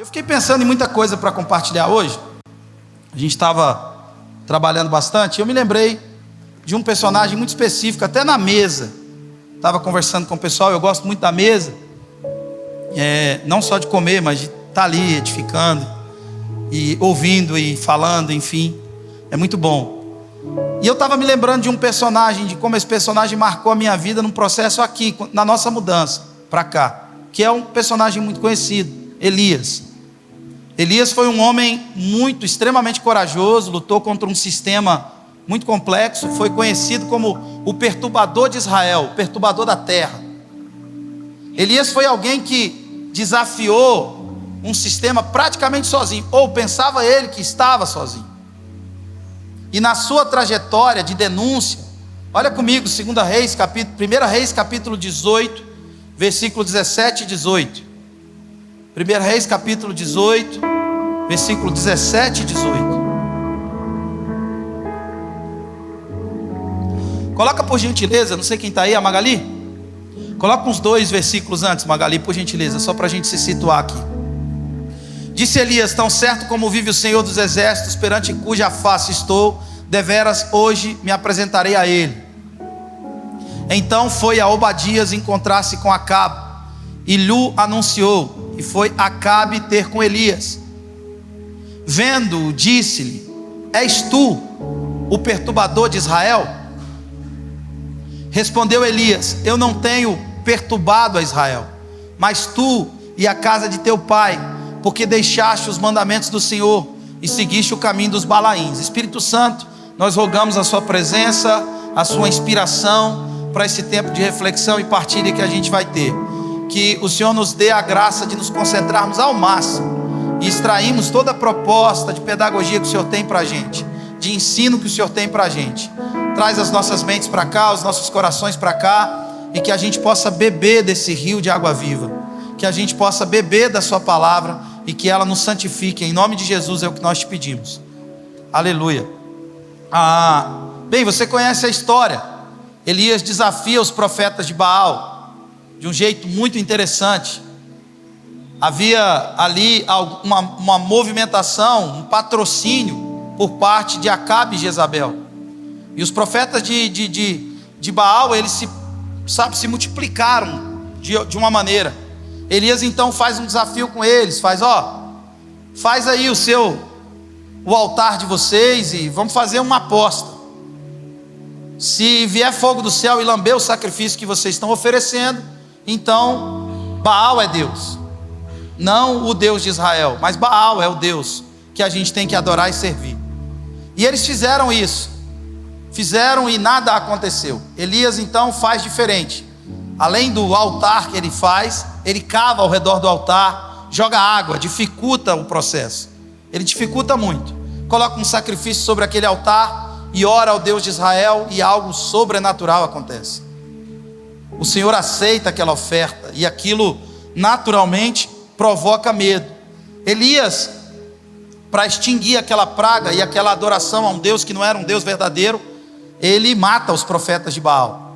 Eu fiquei pensando em muita coisa para compartilhar hoje. A gente estava trabalhando bastante. Eu me lembrei de um personagem muito específico, até na mesa. Estava conversando com o pessoal. Eu gosto muito da mesa, não só de comer, mas de estar ali edificando e ouvindo e falando, enfim. É muito bom. E eu estava me lembrando de um personagem, de como esse personagem marcou a minha vida num processo aqui, na nossa mudança para cá, que é um personagem muito conhecido, Elias. Elias foi um homem extremamente corajoso, lutou contra um sistema muito complexo, foi conhecido como o perturbador de Israel, o perturbador da terra. Elias foi alguém que desafiou um sistema praticamente sozinho, ou pensava ele que estava sozinho. E na sua trajetória de denúncia, olha comigo, 1 Reis capítulo 18, versículo 17 e 18. 1 Reis capítulo 18, versículo 17 e 18. Coloca por gentileza, não sei quem está aí, a Magali? Coloca uns 2 versículos antes, Magali, por gentileza, só para a gente se situar aqui. Disse Elias: tão certo como vive o Senhor dos exércitos, perante cuja face estou, deveras hoje me apresentarei a ele. Então foi a Obadias encontrar-se com Acabe, e lhe anunciou, e foi Acabe ter com Elias. Vendo-o, disse-lhe: és tu o perturbador de Israel? Respondeu Elias: eu não tenho perturbado a Israel, mas tu e a casa de teu pai, porque deixaste os mandamentos do Senhor e seguiste o caminho dos Balaíns. Espírito Santo, nós rogamos a sua presença, a sua inspiração para esse tempo de reflexão e partilha que a gente vai ter. Que o Senhor nos dê a graça de nos concentrarmos ao máximo e extrairmos toda a proposta de pedagogia que o Senhor tem para a gente, de ensino que o Senhor tem para a gente. Traz as nossas mentes para cá, os nossos corações para cá, e que a gente possa beber desse rio de água viva, que a gente possa beber da sua palavra e que ela nos santifique. Em nome de Jesus é o que nós te pedimos. Aleluia. Bem, você conhece a história. Elias desafia os profetas de Baal de um jeito muito interessante. Havia ali uma movimentação, um patrocínio por parte de Acabe e Jezabel. E os profetas de Baal, eles se multiplicaram de uma maneira. Elias então faz um desafio com eles, faz aí o altar de vocês e vamos fazer uma aposta. Se vier fogo do céu e lamber o sacrifício que vocês estão oferecendo, então Baal é Deus, não o Deus de Israel, mas Baal é o Deus que a gente tem que adorar e servir. E eles fizeram isso, e nada aconteceu. Elias então faz diferente. Além do altar que ele faz, ele cava ao redor do altar, joga água, dificulta o processo. Ele dificulta muito. Coloca um sacrifício sobre aquele altar e ora ao Deus de Israel, e algo sobrenatural acontece. O Senhor aceita aquela oferta, e aquilo naturalmente provoca medo. Elias, para extinguir aquela praga e aquela adoração a um Deus que não era um Deus verdadeiro, ele mata os profetas de Baal.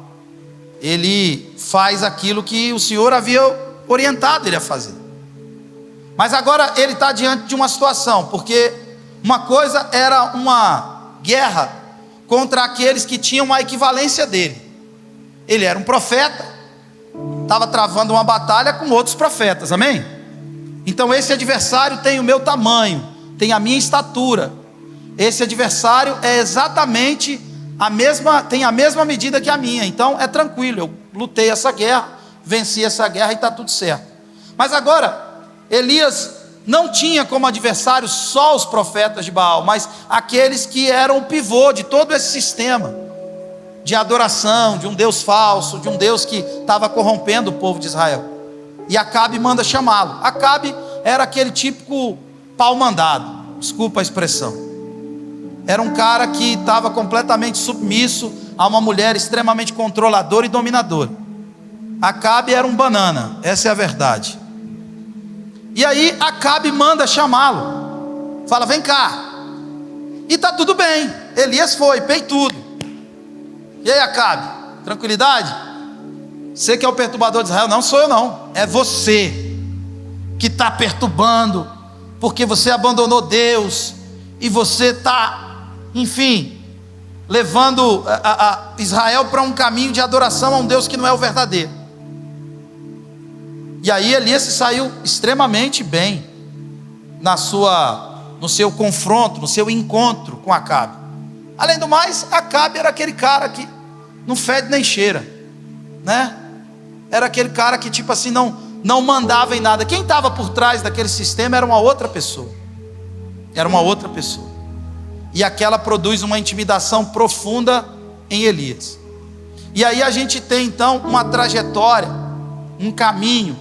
Ele faz aquilo que o Senhor havia orientado ele a fazer. Mas agora ele está diante de uma situação, porque uma coisa era uma guerra contra aqueles que tinham a equivalência dele. Ele era um profeta, estava travando uma batalha com outros profetas, amém? Então esse adversário tem o meu tamanho, tem a minha estatura. Esse adversário é exatamente tem a mesma medida que a minha, então é tranquilo, eu lutei essa guerra, venci essa guerra e está tudo certo. Mas agora, Elias não tinha como adversário só os profetas de Baal, mas aqueles que eram o pivô de todo esse sistema de adoração, de um Deus falso, de um Deus que estava corrompendo o povo de Israel. E Acabe manda chamá-lo. Acabe era aquele típico pau mandado, desculpa a expressão. Era um cara que estava completamente submisso a uma mulher extremamente controladora e dominadora. Acabe era um banana, essa é a verdade. E aí Acabe manda chamá-lo, fala: vem cá. E está tudo bem, Elias foi, peitudo. E aí, Acabe, tranquilidade? Você que é o perturbador de Israel? Não sou eu não, é você que está perturbando porque você abandonou Deus, e você está, enfim, levando a Israel para um caminho de adoração a um Deus que não é o verdadeiro. E aí Elias se saiu extremamente bem no seu confronto, no seu encontro com Acabe. Além do mais, Acabe era aquele cara que não fede nem cheira, né? Era aquele cara que tipo assim não mandava em nada. Quem estava por trás daquele sistema era uma outra pessoa. Era uma outra pessoa. E aquela produz uma intimidação profunda em Elias. E aí a gente tem então uma trajetória, um caminho,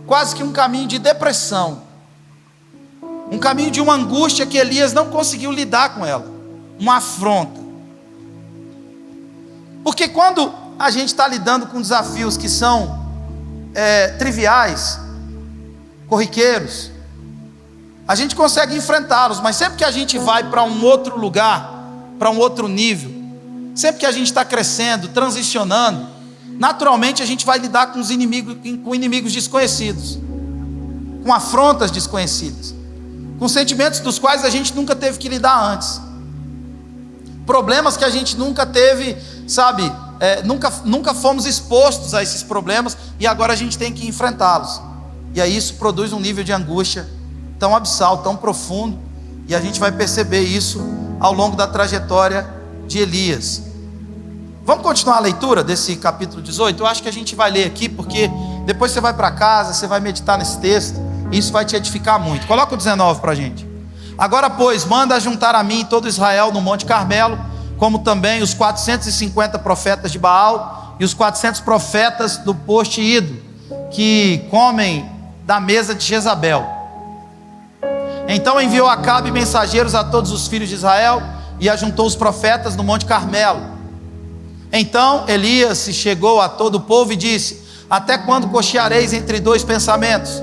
quase que um caminho de depressão, um caminho de uma angústia que Elias não conseguiu lidar com ela, uma afronta. Porque quando a gente está lidando com desafios que são triviais, corriqueiros, a gente consegue enfrentá-los, mas sempre que a gente vai para um outro lugar, para um outro nível, sempre que a gente está crescendo, transicionando, naturalmente a gente vai lidar com inimigos desconhecidos, com afrontas desconhecidas, com sentimentos dos quais a gente nunca teve que lidar antes, problemas que a gente nunca teve, sabe, nunca fomos expostos a esses problemas, e agora a gente tem que enfrentá-los. E aí isso produz um nível de angústia tão abissal, tão profundo, e a gente vai perceber isso ao longo da trajetória de Elias. Vamos continuar a leitura desse capítulo 18? Eu acho que a gente vai ler aqui, porque depois você vai para casa, você vai meditar nesse texto, e isso vai te edificar muito. Coloca o 19 para a gente. Agora, pois, manda juntar a mim todo Israel no Monte Carmelo, como também os 450 profetas de Baal, e os 400 profetas do poste Ido, que comem da mesa de Jezabel. Então enviou Acabe mensageiros a todos os filhos de Israel, e ajuntou os profetas no Monte Carmelo. Então Elias se chegou a todo o povo e disse: até quando cocheareis entre dois pensamentos?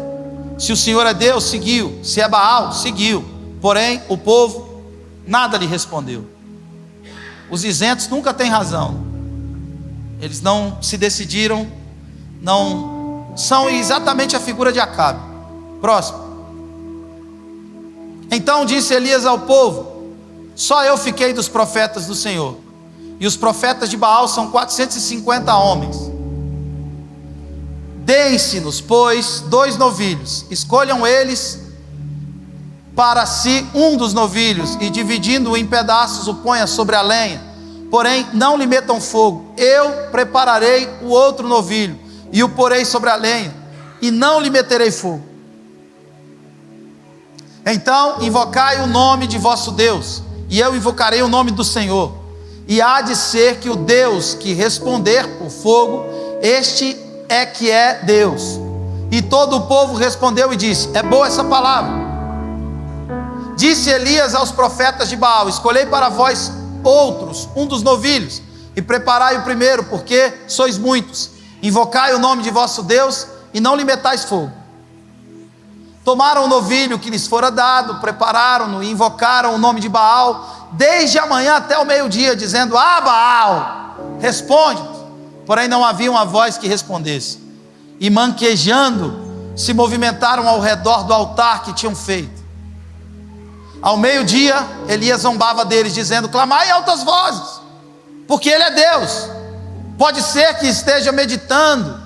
Se o Senhor é Deus, seguiu; se é Baal, seguiu. Porém o povo nada lhe respondeu. Os isentos nunca têm razão. Eles não se decidiram, não são exatamente a figura de Acabe. Próximo. Então disse Elias ao povo: só eu fiquei dos profetas do Senhor, e os profetas de Baal são 450 homens. Deem-se-nos, pois, 2 novilhos, escolham eles para si um dos novilhos, e dividindo-o em pedaços o ponha sobre a lenha, porém não lhe metam fogo. Eu prepararei o outro novilho, e o porei sobre a lenha, e não lhe meterei fogo. Então invocai o nome de vosso Deus, e eu invocarei o nome do Senhor, e há de ser que o Deus que responder por fogo, este é que é Deus. E todo o povo respondeu e disse: é boa essa palavra. Disse Elias aos profetas de Baal: escolhei para vós outros, um dos novilhos, e preparai o primeiro, porque sois muitos. Invocai o nome de vosso Deus, e não lhe metais fogo. Tomaram o novilho que lhes fora dado, prepararam-no e invocaram o nome de Baal, desde a manhã até o meio-dia, dizendo: ah, Baal, responde-nos. Porém não havia uma voz que respondesse, e manquejando se movimentaram ao redor do altar que tinham feito. Ao meio-dia Elias zombava deles, dizendo: clamai em altas vozes, porque ele é Deus. Pode ser que esteja meditando,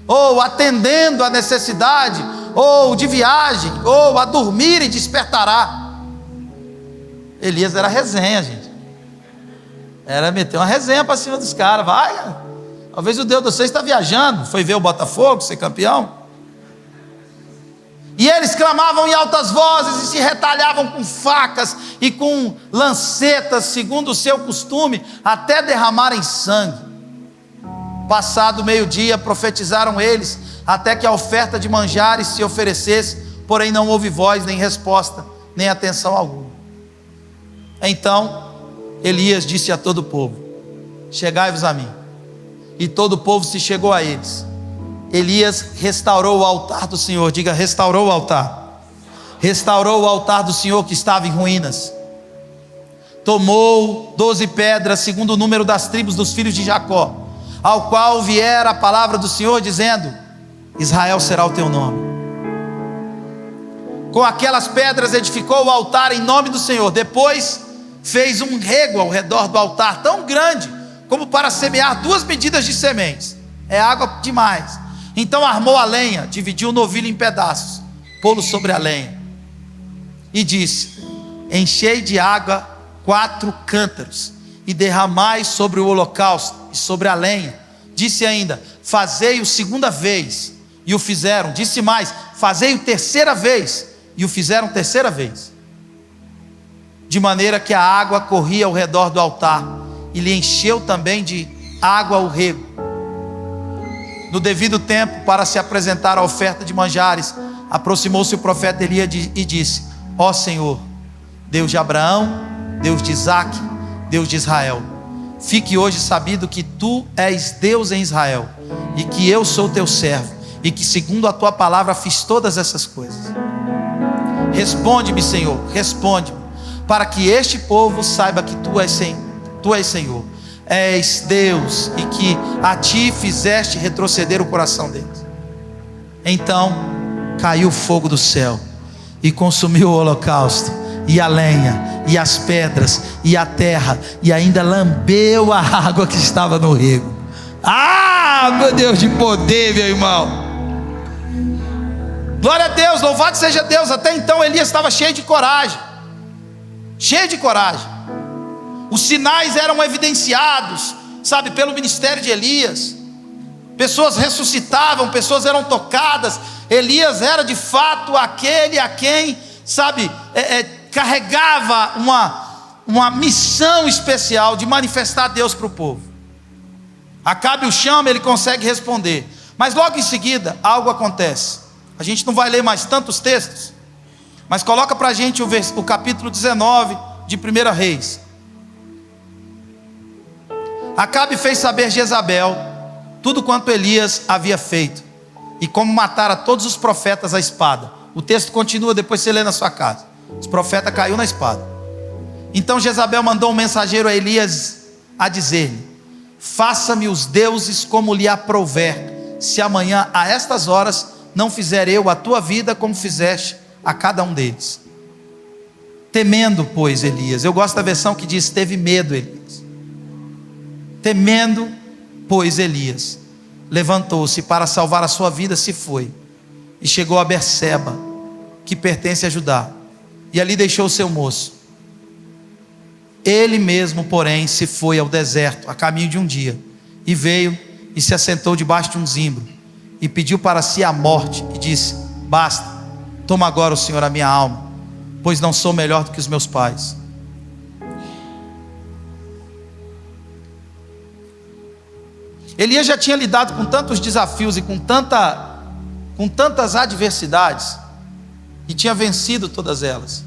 ou atendendo à necessidade, ou de viagem, ou a dormir e despertará. Elias era resenha, gente. Era meter uma resenha para cima dos caras. Vai, talvez o Deus de vocês está viajando, foi ver o Botafogo ser campeão. E eles clamavam em altas vozes e se retalhavam com facas e com lancetas, segundo o seu costume, até derramarem sangue. Passado o meio-dia, profetizaram eles, até que a oferta de manjares se oferecesse, porém não houve voz, nem resposta, nem atenção alguma. Então Elias disse a todo o povo: chegai-vos a mim. E todo o povo se chegou a eles. Elias restaurou o altar do Senhor. Diga: restaurou o altar. Restaurou o altar do Senhor que estava em ruínas. Tomou 12 pedras, segundo o número das tribos dos filhos de Jacó, ao qual viera a palavra do Senhor, dizendo: Israel será o teu nome. Com aquelas pedras edificou o altar em nome do Senhor. Depois fez um rego ao redor do altar, tão grande como para semear 2 medidas de sementes. É água demais. Então armou a lenha, dividiu o novilho em pedaços, pô-lo sobre a lenha, e disse: enchei de água 4 cântaros, e derramai sobre o holocausto e sobre a lenha. Disse ainda: fazei-o 2ª vez, e o fizeram. Disse mais: fazei-o 3ª vez, e o fizeram 3ª vez. De maneira que a água corria ao redor do altar, e lhe encheu também de água o rego. No devido tempo, para se apresentar a oferta de manjares, aproximou-se o profeta Elias e disse: ó Senhor, Deus de Abraão, Deus de Isaque, Deus de Israel, fique hoje sabido que tu és Deus em Israel, e que eu sou teu servo, e que segundo a tua palavra fiz todas essas coisas. Responde-me, Senhor, responde-me, para que este povo saiba que tu és Senhor, és Deus, e que a ti fizeste retroceder o coração deles. Então caiu fogo do céu e consumiu o holocausto, e a lenha, e as pedras, e a terra, e ainda lambeu a água que estava no rego. Ah, meu Deus de poder, meu irmão! Glória a Deus, louvado seja Deus. Até então Elias estava cheio de coragem. Cheio de coragem. Os sinais eram evidenciados, sabe, pelo ministério de Elias. Pessoas ressuscitavam, pessoas eram tocadas. Elias era de fato aquele a quem, sabe, carregava uma missão especial de manifestar Deus para o povo. Acabe o chama, ele consegue responder. Mas logo em seguida, algo acontece. A gente não vai ler mais tantos textos, mas coloca para a gente o capítulo 19 de 1 Reis. Acabe fez saber Jezabel tudo quanto Elias havia feito, e como matara todos os profetas à espada. O texto continua, depois você lê na sua casa. Os profetas caiu na espada. Então Jezabel mandou um mensageiro a Elias a dizer-lhe: faça-me os deuses como lhe aprouver, se amanhã a estas horas não fizer eu a tua vida como fizeste a cada um deles. Temendo, pois, Elias, eu gosto da versão que diz: teve medo Elias. Temendo, pois, Elias levantou-se para salvar a sua vida, se foi, e chegou a Berseba, que pertence a Judá, e ali deixou o seu moço. Ele mesmo, porém, se foi ao deserto, a caminho de um dia, e veio e se assentou debaixo de um zimbro, e pediu para si a morte, e disse: basta, toma agora o Senhor a minha alma, pois não sou melhor do que os meus pais. Elias já tinha lidado com tantos desafios e com tantas adversidades, e tinha vencido todas elas.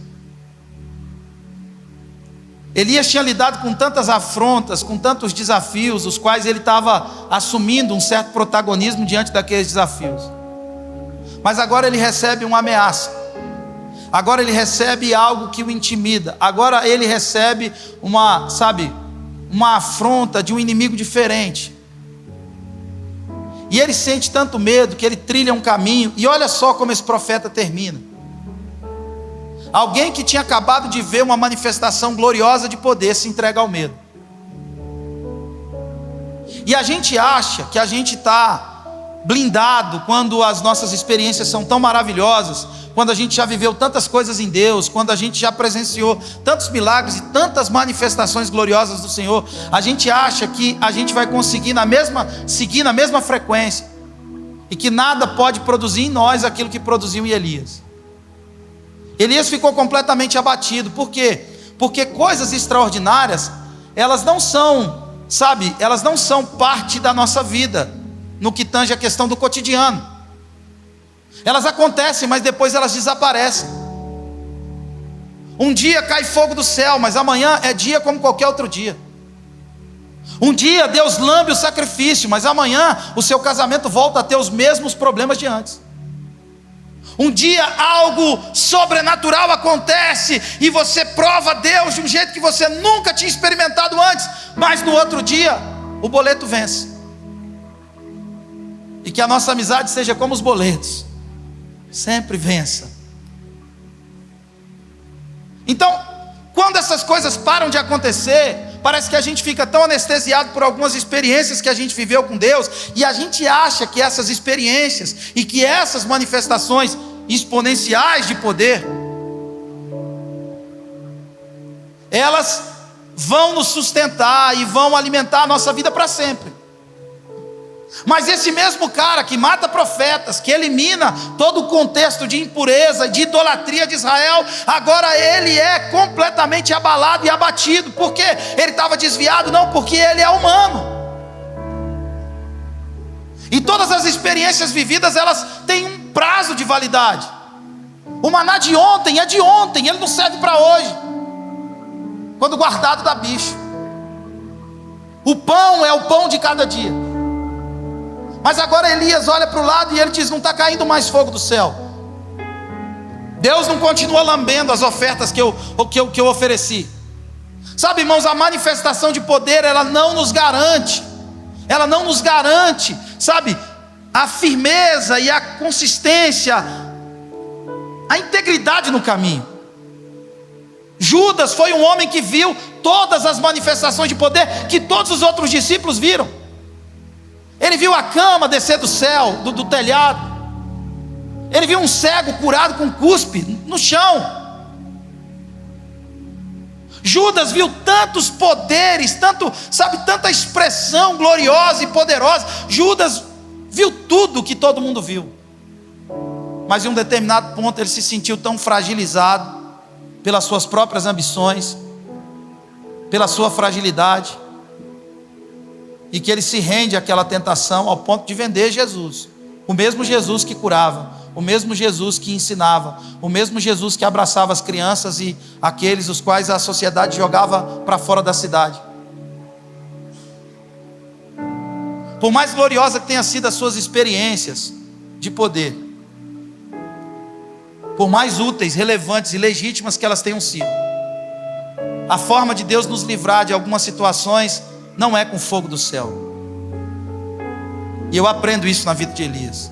Elias tinha lidado com tantas afrontas, com tantos desafios, os quais ele estava assumindo um certo protagonismo diante daqueles desafios. Mas agora ele recebe uma ameaça, agora ele recebe algo que o intimida, agora ele recebe uma afronta de um inimigo diferente. E ele sente tanto medo que ele trilha um caminho, e olha só como esse profeta termina. Alguém que tinha acabado de ver uma manifestação gloriosa de poder se entrega ao medo. E a gente acha que a gente está blindado quando as nossas experiências são tão maravilhosas, quando a gente já viveu tantas coisas em Deus, quando a gente já presenciou tantos milagres e tantas manifestações gloriosas do Senhor. A gente acha que a gente vai conseguir seguir na mesma frequência, e que nada pode produzir em nós aquilo que produziu em Elias. Elias ficou completamente abatido. Por quê? Porque coisas extraordinárias, elas não são parte da nossa vida, no que tange a questão do cotidiano. Elas acontecem, mas depois elas desaparecem. Um dia cai fogo do céu, mas amanhã é dia como qualquer outro dia. Um dia Deus lambe o sacrifício, mas amanhã o seu casamento volta a ter os mesmos problemas de antes. Um dia algo sobrenatural acontece e você prova Deus de um jeito que você nunca tinha experimentado antes, mas no outro dia o boleto vence. E que a nossa amizade seja como os boletos, sempre vença. Então, quando essas coisas param de acontecer, parece que a gente fica tão anestesiado por algumas experiências que a gente viveu com Deus, e a gente acha que essas experiências e que essas manifestações exponenciais de poder, elas vão nos sustentar e vão alimentar a nossa vida para sempre. Mas esse mesmo cara que mata profetas, que elimina todo o contexto de impureza, de idolatria de Israel, agora ele é completamente abalado e abatido. Por quê? Ele estava desviado? Não, porque ele é humano. E todas as experiências vividas, elas têm um prazo de validade. O maná de ontem é de ontem, ele não serve para hoje. Quando guardado dá bicho. O pão é o pão de cada dia. Mas agora Elias olha para o lado e ele diz: não está caindo mais fogo do céu. Deus não continua lambendo as ofertas que eu ofereci. Sabe, irmãos, a manifestação de poder, ela não nos garante, sabe, a firmeza e a consistência, a integridade no caminho. Judas foi um homem que viu todas as manifestações de poder que todos os outros discípulos viram. Ele viu a cama descer do céu, do telhado. Ele viu um cego curado com cuspe no chão. Judas viu tantos poderes, tanta expressão gloriosa e poderosa. Judas viu tudo que todo mundo viu. Mas em um determinado ponto ele se sentiu tão fragilizado pelas suas próprias ambições, pela sua fragilidade, e que ele se rende àquela tentação ao ponto de vender Jesus. O mesmo Jesus que curava, o mesmo Jesus que ensinava, o mesmo Jesus que abraçava as crianças e aqueles os quais a sociedade jogava para fora da cidade. Por mais gloriosa que tenha sido as suas experiências de poder, por mais úteis, relevantes e legítimas que elas tenham sido, a forma de Deus nos livrar de algumas situações não é com fogo do céu. E eu aprendo isso na vida de Elias.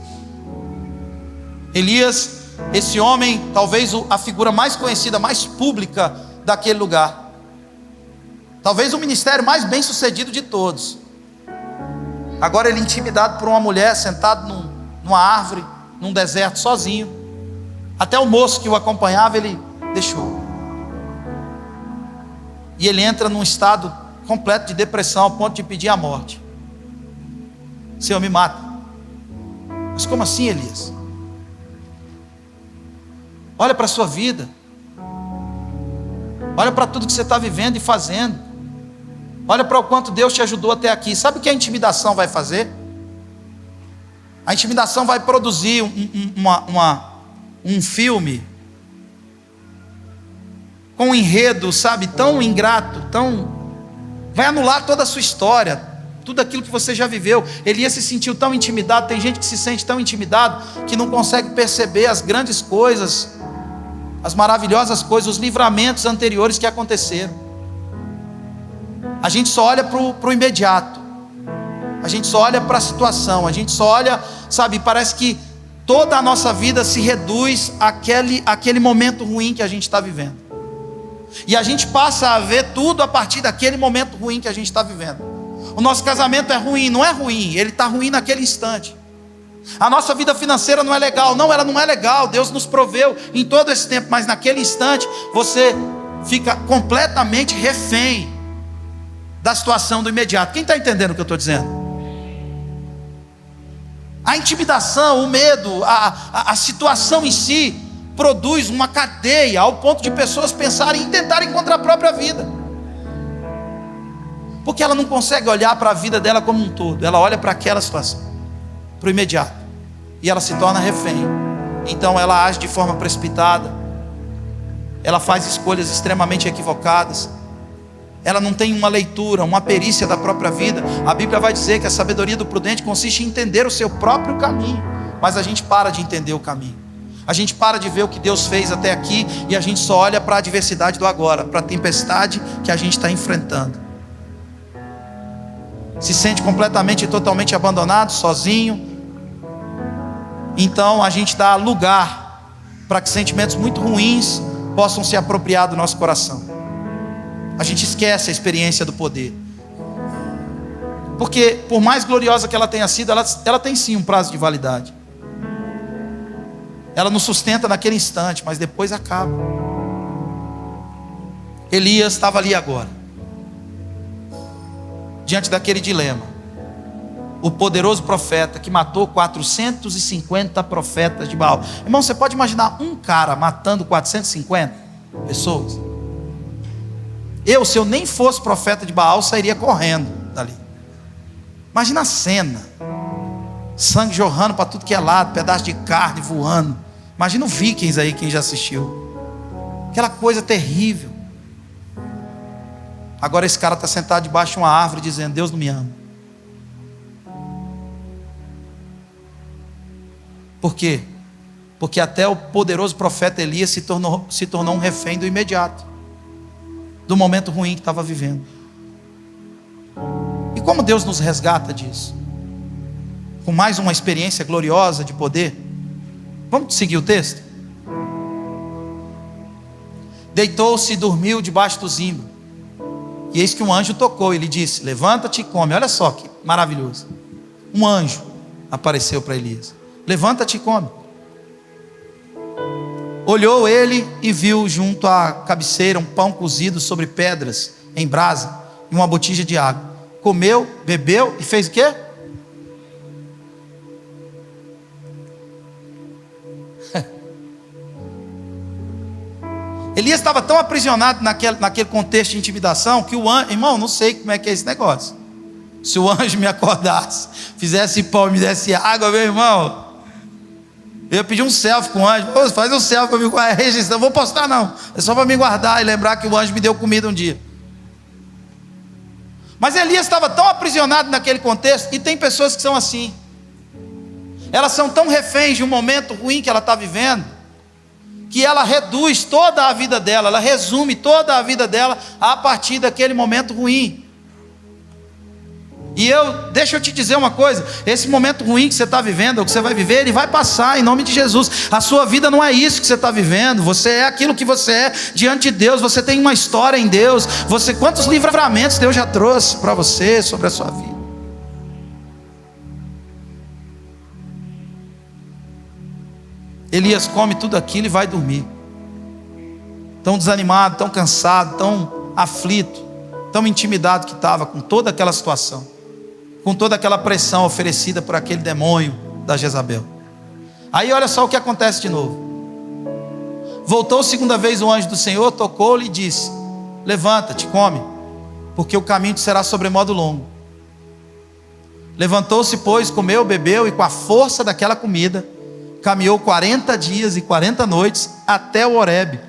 Elias, esse homem, talvez a figura mais conhecida, mais pública daquele lugar, talvez o ministério mais bem sucedido de todos. Agora ele intimidado por uma mulher, sentado numa árvore, num deserto, sozinho. Até o moço que o acompanhava, ele deixou. E ele entra num estado completo de depressão, ao ponto de pedir a morte. Senhor, me mata. Mas como assim, Elias? Olha para a sua vida. Olha para tudo que você está vivendo e fazendo. Olha para o quanto Deus te ajudou até aqui. Sabe o que a intimidação vai fazer? A intimidação vai produzir um filme com um enredo, sabe, tão ingrato, vai anular toda a sua história, tudo aquilo que você já viveu. Elias se sentiu tão intimidado. Tem gente que se sente tão intimidado que não consegue perceber as grandes coisas, as maravilhosas coisas, os livramentos anteriores que aconteceram. A gente só olha para o imediato, a gente só olha para a situação, a gente só olha, sabe, parece que toda a nossa vida se reduz àquele momento ruim que a gente está vivendo. E a gente passa a ver tudo a partir daquele momento ruim que a gente está vivendo. O nosso casamento é ruim, não é ruim, ele está ruim naquele instante. A nossa vida financeira não é legal, não, ela não é legal. Deus nos proveu em todo esse tempo, mas naquele instante você fica completamente refém da situação do imediato. Quem está entendendo o que eu estou dizendo? A intimidação, o medo, a situação em si produz uma cadeia ao ponto de pessoas pensarem em tentarem contra a própria vida, porque ela não consegue olhar para a vida dela como um todo. Ela olha para aquela situação, para o imediato, e ela se torna refém. Então ela age de forma precipitada, ela faz escolhas extremamente equivocadas, ela não tem uma leitura, uma perícia da própria vida. A Bíblia vai dizer que a sabedoria do prudente consiste em entender o seu próprio caminho, mas a gente para de entender o caminho. A gente para de ver o que Deus fez até aqui e a gente só olha para a adversidade do agora, para a tempestade que a gente está enfrentando. Se sente completamente e totalmente abandonado, sozinho. Então a gente dá lugar para que sentimentos muito ruins possam se apropriar do nosso coração. A gente esquece a experiência do poder, porque por mais gloriosa que ela tenha sido, ela tem sim um prazo de validade. Ela nos sustenta naquele instante, mas depois acaba. Elias estava ali agora, diante daquele dilema. O poderoso profeta que matou 450 profetas de Baal. Irmão, você pode imaginar um cara matando 450 pessoas? Se eu nem fosse profeta de Baal, sairia correndo dali. Imagina a cena: sangue jorrando para tudo que é lado, pedaço de carne voando. Imagina o Vikings aí, quem já assistiu. Aquela coisa terrível. Agora esse cara está sentado debaixo de uma árvore dizendo: Deus não me ama. Por quê? Porque até o poderoso profeta Elias se tornou um refém do imediato, do momento ruim que estava vivendo. E como Deus nos resgata disso? Com mais uma experiência gloriosa de poder. Vamos seguir o texto? Deitou-se e dormiu debaixo do zimbro. E eis que um anjo tocou e lhe disse: levanta-te e come. Olha só que maravilhoso. Um anjo apareceu para Elias: levanta-te e come. Olhou ele e viu junto à cabeceira um pão cozido sobre pedras em brasa e uma botija de água. Comeu, bebeu e fez o quê? Elias estava tão aprisionado naquele contexto de intimidação que o anjo, irmão, não sei como é que é esse negócio. Se o anjo me acordasse, fizesse pão e me desse água, meu irmão, eu ia pedir um selfie com o anjo. Faz um selfie comigo com a registro. Não vou postar não, é só para me guardar e lembrar que o anjo me deu comida um dia. Mas Elias estava tão aprisionado naquele contexto. E tem pessoas que são assim. Elas são tão reféns de um momento ruim que ela está vivendo, que ela reduz toda a vida dela, ela resume toda a vida dela a partir daquele momento ruim. E deixa eu te dizer uma coisa: esse momento ruim que você está vivendo, ou que você vai viver, ele vai passar em nome de Jesus. A sua vida não é isso que você está vivendo. Você é aquilo que você é diante de Deus. Você tem uma história em Deus. Quantos livramentos Deus já trouxe para você sobre a sua vida? Elias come tudo aquilo e vai dormir. Tão desanimado, tão cansado, tão aflito, tão intimidado que estava com toda aquela situação, com toda aquela pressão oferecida por aquele demônio da Jezabel. Aí olha só o que acontece de novo. Voltou segunda vez o anjo do Senhor, tocou-lhe e disse: levanta-te, come, porque o caminho te será sobremodo longo. Levantou-se, pois, comeu, bebeu, e com a força daquela comida caminhou 40 dias e 40 noites até o Horebe,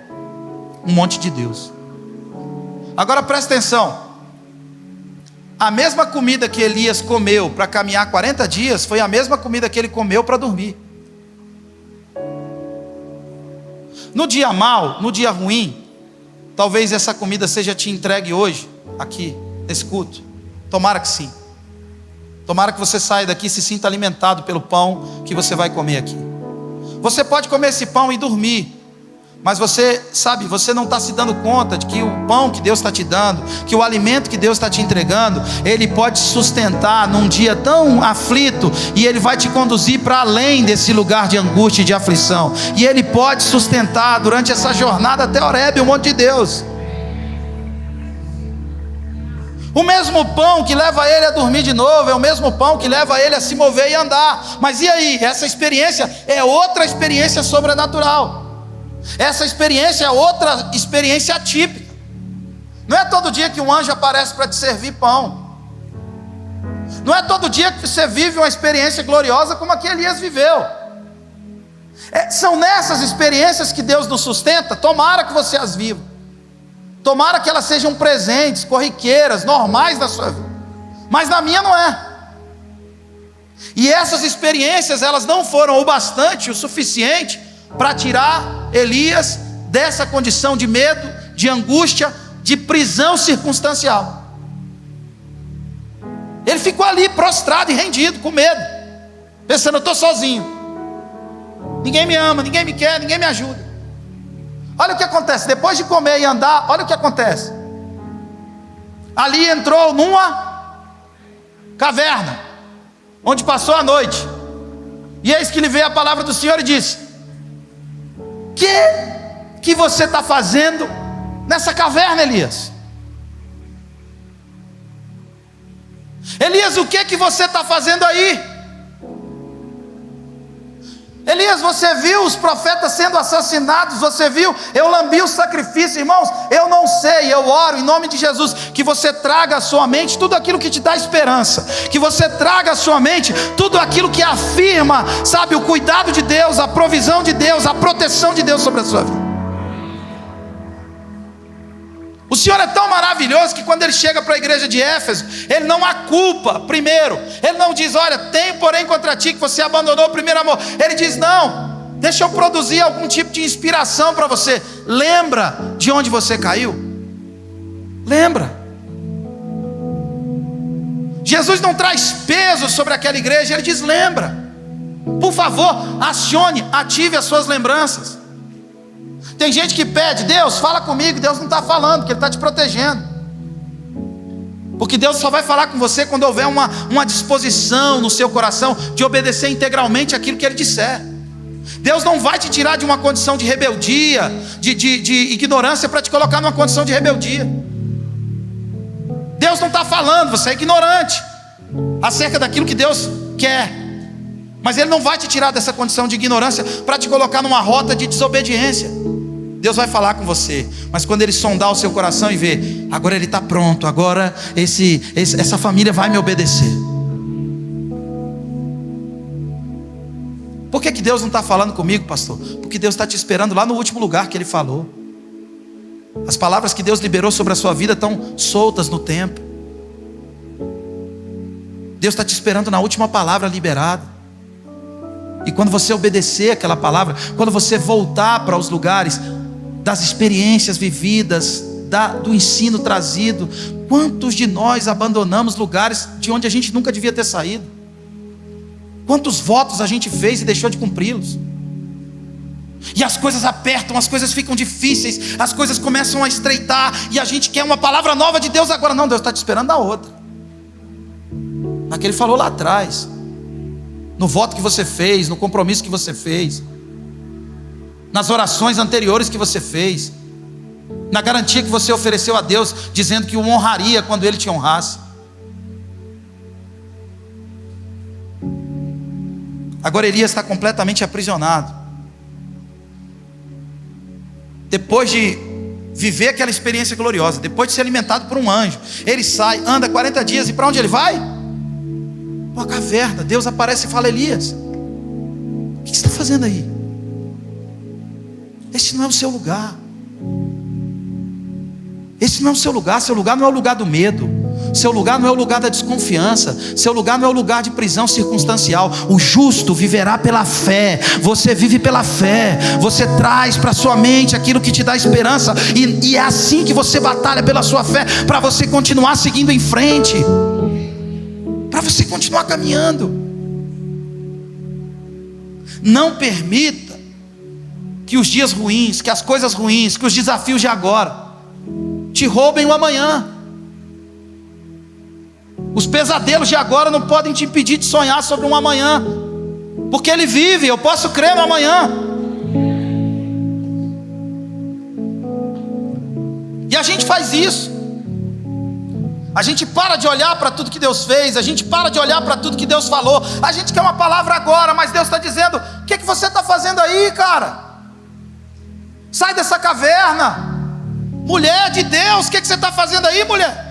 um monte de Deus. Agora presta atenção: a mesma comida que Elias comeu para caminhar 40 dias foi a mesma comida que ele comeu para dormir. No dia mau, no dia ruim, talvez essa comida seja te entregue hoje, aqui, nesse culto. Tomara que sim. Tomara que você saia daqui e se sinta alimentado pelo pão que você vai comer aqui. Você pode comer esse pão e dormir, mas você sabe, você não está se dando conta de que o pão que Deus está te dando, que o alimento que Deus está te entregando, ele pode te sustentar num dia tão aflito, e ele vai te conduzir para além desse lugar de angústia e de aflição, e ele pode sustentar durante essa jornada até Horebe, um monte de Deus. O mesmo pão que leva ele a dormir de novo é o mesmo pão que leva ele a se mover e andar. Mas e aí? Essa experiência é outra experiência sobrenatural. Essa experiência é outra experiência atípica. Não é todo dia que um anjo aparece para te servir pão. Não é todo dia que você vive uma experiência gloriosa como a que Elias viveu. São nessas experiências que Deus nos sustenta. Tomara que você as viva. Tomara que elas sejam presentes, corriqueiras, normais na sua vida. Mas na minha não é. E essas experiências, elas não foram o bastante, o suficiente para tirar Elias dessa condição de medo, de angústia, de prisão circunstancial. Ele ficou ali prostrado e rendido, com medo, pensando: eu estou sozinho, ninguém me ama, ninguém me quer, ninguém me ajuda. Olha o que acontece, depois de comer e andar, olha o que acontece. Ali entrou numa caverna, onde passou a noite. E eis que lhe veio a palavra do Senhor e disse: que você está fazendo nessa caverna, Elias? Elias, o que você está fazendo aí? Elias, você viu os profetas sendo assassinados? Você viu? Eu lambi o sacrifício, irmãos. Eu não sei, eu oro em nome de Jesus que você traga à sua mente tudo aquilo que te dá esperança, que você traga à sua mente tudo aquilo que afirma, sabe, o cuidado de Deus, a provisão de Deus, a proteção de Deus sobre a sua vida. O Senhor é tão maravilhoso que quando Ele chega para a igreja de Éfeso, Ele não a culpa primeiro. Ele não diz: olha, tenho porém contra ti que você abandonou o primeiro amor. Ele diz: não, deixa eu produzir algum tipo de inspiração para você. Lembra de onde você caiu? Lembra. Jesus não traz peso sobre aquela igreja. Ele diz: lembra. Por favor, acione, ative as suas lembranças. Tem gente que pede: Deus, fala comigo. Deus não está falando, porque Ele está te protegendo. Porque Deus só vai falar com você quando houver uma disposição no seu coração de obedecer integralmente aquilo que Ele disser. Deus não vai te tirar de uma condição de rebeldia, de ignorância, para te colocar numa condição de rebeldia. Deus não está falando, você é ignorante acerca daquilo que Deus quer. Mas Ele não vai te tirar dessa condição de ignorância para te colocar numa rota de desobediência. Deus vai falar com você, mas quando Ele sondar o seu coração e ver: agora ele está pronto, agora essa família vai me obedecer. Por que Deus não está falando comigo, pastor? Porque Deus está te esperando lá no último lugar que Ele falou. As palavras que Deus liberou sobre a sua vida estão soltas no tempo. Deus está te esperando na última palavra liberada. E quando você obedecer aquela palavra, quando você voltar para os lugares das experiências vividas, do ensino trazido, quantos de nós abandonamos lugares de onde a gente nunca devia ter saído? Quantos votos a gente fez e deixou de cumpri-los? E as coisas apertam, as coisas ficam difíceis, as coisas começam a estreitar, e a gente quer uma palavra nova de Deus agora. Não, Deus está te esperando a outra, na que Ele falou lá atrás, no voto que você fez, no compromisso que você fez, nas orações anteriores que você fez, na garantia que você ofereceu a Deus, dizendo que o honraria quando Ele te honrasse. Agora Elias está completamente aprisionado. Depois de viver aquela experiência gloriosa, depois de ser alimentado por um anjo, ele sai, anda 40 dias, e para onde ele vai? Uma caverna. Deus aparece e fala: Elias, o que você está fazendo aí? Esse não é o seu lugar. Esse não é o seu lugar. Seu lugar não é o lugar do medo. Seu lugar não é o lugar da desconfiança. Seu lugar não é o lugar de prisão circunstancial. O justo viverá pela fé. Você vive pela fé. Você traz para sua mente aquilo que te dá esperança, e é assim que você batalha pela sua fé, para você continuar seguindo em frente, para você continuar caminhando. Não permita que os dias ruins, que as coisas ruins, que os desafios de agora te roubem o amanhã. Os pesadelos de agora não podem te impedir de sonhar sobre um amanhã, porque Ele vive. Eu posso crer no amanhã. E a gente faz isso. A gente para de olhar para tudo que Deus fez, a gente para de olhar para tudo que Deus falou. A gente quer uma palavra agora, mas Deus está dizendo: o que você está fazendo aí, cara? Sai dessa caverna. Mulher de Deus, o que você está fazendo aí, mulher?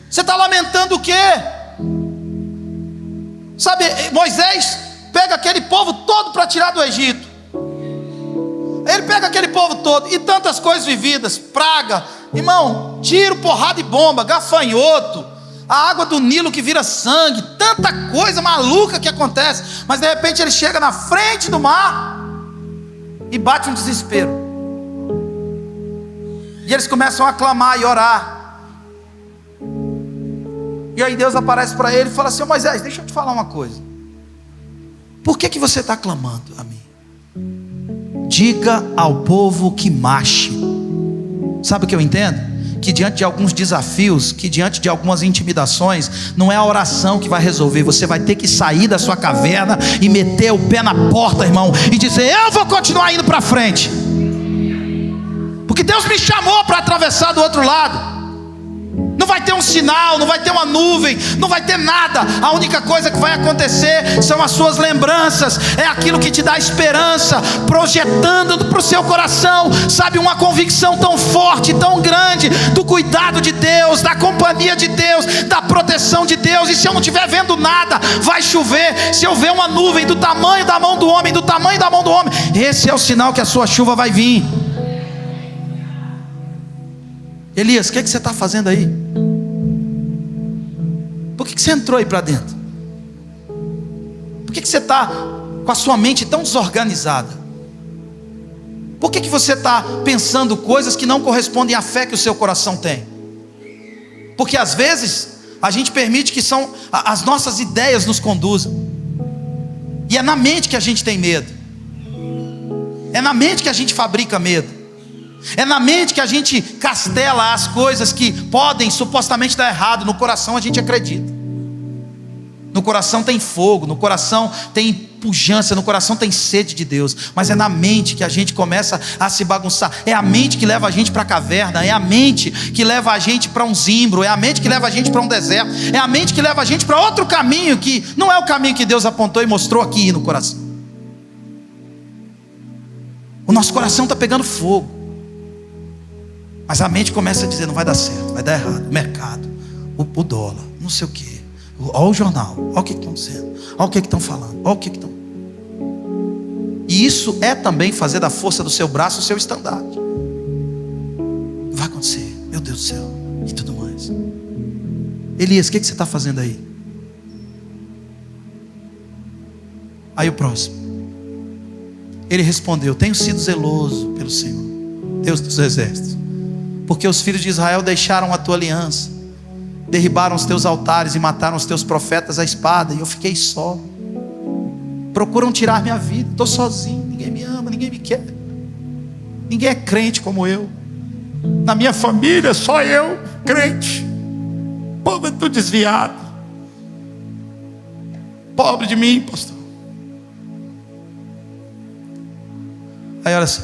Você está lamentando o quê? Sabe, Moisés pega aquele povo todo para tirar do Egito. Ele pega aquele povo todo, e tantas coisas vividas, praga, irmão, tiro, porrada e bomba, gafanhoto, a água do Nilo que vira sangue, tanta coisa maluca que acontece. Mas de repente ele chega na frente do mar e bate um desespero, e eles começam a clamar e orar. E aí Deus aparece para ele e fala assim: Moisés, deixa eu te falar uma coisa. Por que você está clamando a mim? diga ao povo que marche. Sabe o que eu entendo? Que diante de alguns desafios, que diante de algumas intimidações, não é a oração que vai resolver. Você vai ter que sair da sua caverna e meter o pé na porta, irmão, e dizer: eu vou continuar indo para frente, porque Deus me chamou para atravessar do outro lado. Não vai ter um sinal, não vai ter uma nuvem, não vai ter nada. A única coisa que vai acontecer são as suas lembranças. É aquilo que te dá esperança, projetando para o seu coração, sabe, uma convicção tão forte, tão grande, do cuidado de Deus, da companhia de Deus, da proteção de Deus. E se eu não estiver vendo nada, vai chover. Se eu ver uma nuvem do tamanho da mão do homem, esse é o sinal que a sua chuva vai vir. Elias, o que você está fazendo aí? Por que você entrou aí para dentro? Por que você está com a sua mente tão desorganizada? Por que você está pensando coisas que não correspondem à fé que o seu coração tem? Porque às vezes a gente permite que as nossas ideias nos conduzam. E é na mente que a gente tem medo. É na mente que a gente fabrica medo. É na mente que a gente castela as coisas que podem supostamente dar errado. No coração a gente acredita. No coração tem fogo, no coração tem pujança, no coração tem sede de Deus. Mas é na mente que a gente começa a se bagunçar. É a mente que leva a gente para a caverna. É a mente que leva a gente para um zimbro. É a mente que leva a gente para um deserto. É a mente que leva a gente para outro caminho, que não é o caminho que Deus apontou e mostrou aqui no coração. O nosso coração está pegando fogo, mas a mente começa a dizer: não vai dar certo, vai dar errado. O mercado, o dólar, não sei o que, olha o jornal, olha o que estão dizendo, olha o que estão falando, olha o que estão. E isso é também fazer da força do seu braço o seu estandarte. Não vai acontecer, meu Deus do céu, e tudo mais. Elias, o que você está fazendo aí? Aí o próximo, ele respondeu: tenho sido zeloso pelo Senhor, Deus dos exércitos, porque os filhos de Israel deixaram a tua aliança, derribaram os teus altares e mataram os teus profetas à espada, e eu fiquei só. Procuram tirar minha vida, estou sozinho, ninguém me ama, ninguém me quer, ninguém é crente como eu. Na minha família só eu crente, o povo é tudo desviado. Pobre de mim, pastor. Aí olha só,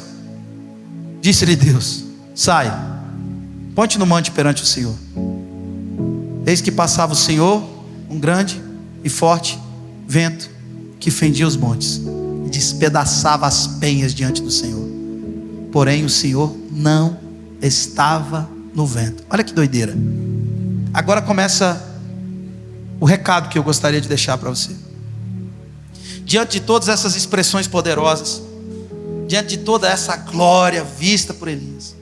disse-lhe Deus: sai, ponte no monte perante o Senhor. Eis que passava o Senhor, um grande e forte vento, que fendia os montes e despedaçava as penhas diante do Senhor. Porém o Senhor não estava no vento. Olha que doideira. Agora começa o recado que eu gostaria de deixar para você. Diante de todas essas expressões poderosas, diante de toda essa glória vista por Elias,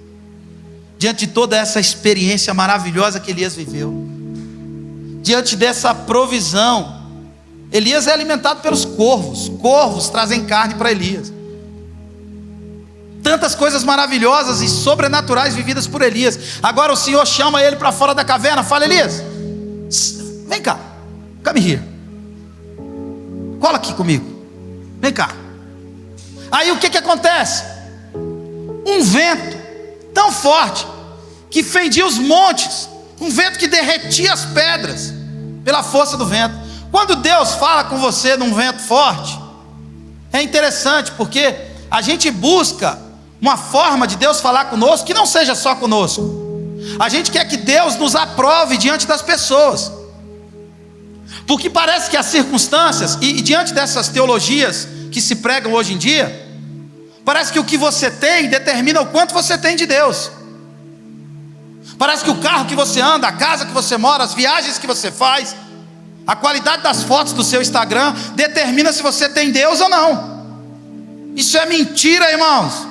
diante de toda essa experiência maravilhosa que Elias viveu, diante dessa provisão, Elias é alimentado pelos corvos. Corvos trazem carne para Elias. Tantas coisas maravilhosas e sobrenaturais vividas por Elias. Agora o Senhor chama ele para fora da caverna. Fala: Elias, vem cá, come here, cola aqui comigo, vem cá. Aí o que acontece? Um vento tão forte que fendia os montes, um vento que derretia as pedras pela força do vento. Quando Deus fala com você num vento forte, é interessante, porque a gente busca uma forma de Deus falar conosco que não seja só conosco. A gente quer que Deus nos aprove diante das pessoas, porque parece que as circunstâncias, e diante dessas teologias que se pregam hoje em dia, parece que o que você tem determina o quanto você tem de Deus. Parece que o carro que você anda, a casa que você mora, as viagens que você faz, a qualidade das fotos do seu Instagram determina se você tem Deus ou não. Isso é mentira, irmãos.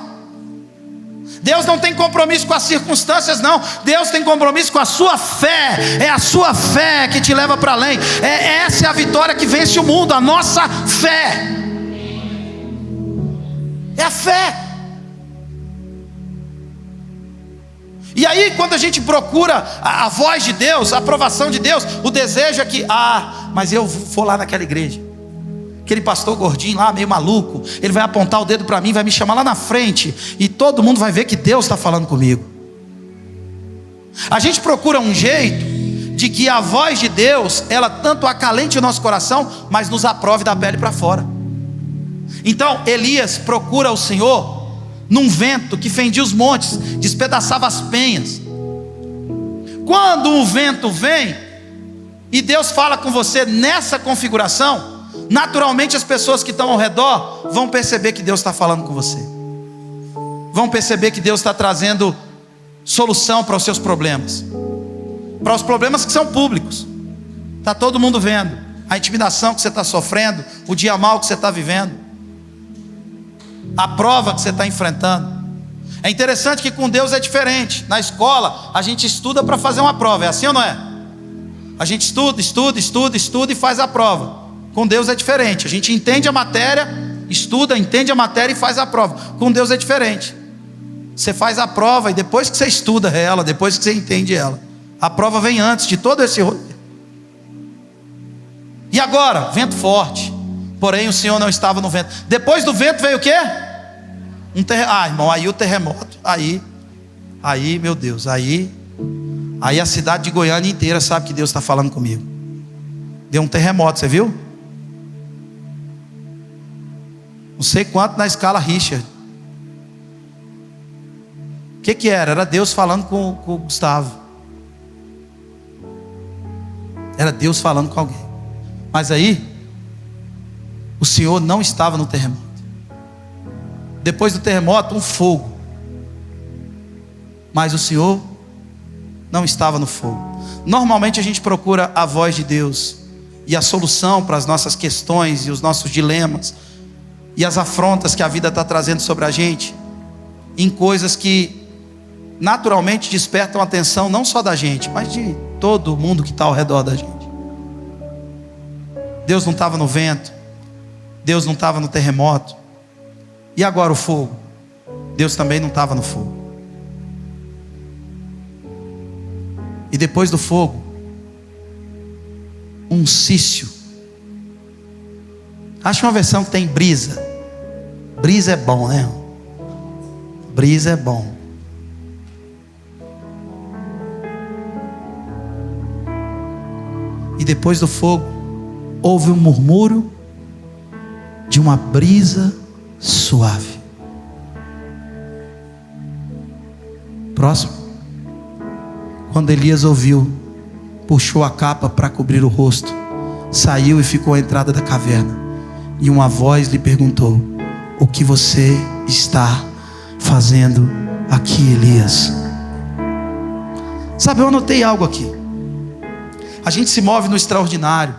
Deus não tem compromisso com as circunstâncias, não. Deus tem compromisso com a sua fé. É a sua fé que te leva para além. Essa é a vitória que vence o mundo, a nossa fé. É a fé. E aí quando a gente procura a voz de Deus, a aprovação de Deus, o desejo é que, mas eu vou lá naquela igreja, Aquele pastor gordinho lá, meio maluco, ele vai apontar o dedo para mim, vai me chamar lá na frente, e todo mundo vai ver que Deus está falando comigo. A gente procura um jeito de que a voz de Deus, ela tanto acalente o nosso coração, mas nos aprove da pele para fora. Então Elias procura o Senhor num vento que fendia os montes, despedaçava as penhas. Quando o vento vem e Deus fala com você nessa configuração, naturalmente as pessoas que estão ao redor vão perceber que Deus está falando com você, vão perceber que Deus está trazendo solução para os seus problemas, para os problemas que são públicos. Está todo mundo vendo a intimidação que você está sofrendo, o dia mau que você está vivendo, a prova que você está enfrentando. É interessante que com Deus é diferente. Na escola a gente estuda para fazer uma prova, é assim ou não é? A gente estuda e faz a prova. Com Deus é diferente. A gente entende a matéria, estuda, entende a matéria e faz a prova. Com Deus é diferente. Você faz a prova e depois que você estuda ela, depois que você entende ela, a prova vem antes de todo esse rolê. E agora, vento forte. Porém o Senhor não estava no vento. Depois do vento veio o quê? Irmão, aí o terremoto. Aí, meu Deus, aí a cidade de Goiânia inteira sabe que Deus está falando comigo. Deu um terremoto, você viu? Não sei quanto na escala Richard. O que era? Era Deus falando com o Gustavo. Era Deus falando com alguém. Mas aí o Senhor não estava no terremoto. Depois do terremoto, um fogo. Mas o Senhor não estava no fogo. Normalmente a gente procura a voz de Deus e a solução para as nossas questões e os nossos dilemas e as afrontas que a vida está trazendo sobre a gente, em coisas que naturalmente despertam a atenção não só da gente, mas de todo mundo que está ao redor da gente. Deus não estava no vento, Deus não estava no terremoto. E agora o fogo? Deus também não estava no fogo. E depois do fogo, um cício. Acha uma versão que tem brisa. Brisa é bom, né? Brisa é bom. E depois do fogo, houve um murmúrio de uma brisa suave. Próximo. Quando Elias ouviu, puxou a capa para cobrir o rosto, saiu e ficou à entrada da caverna. E uma voz lhe perguntou: o que você está fazendo aqui, Elias? Sabe, eu anotei algo aqui. A gente se move no extraordinário,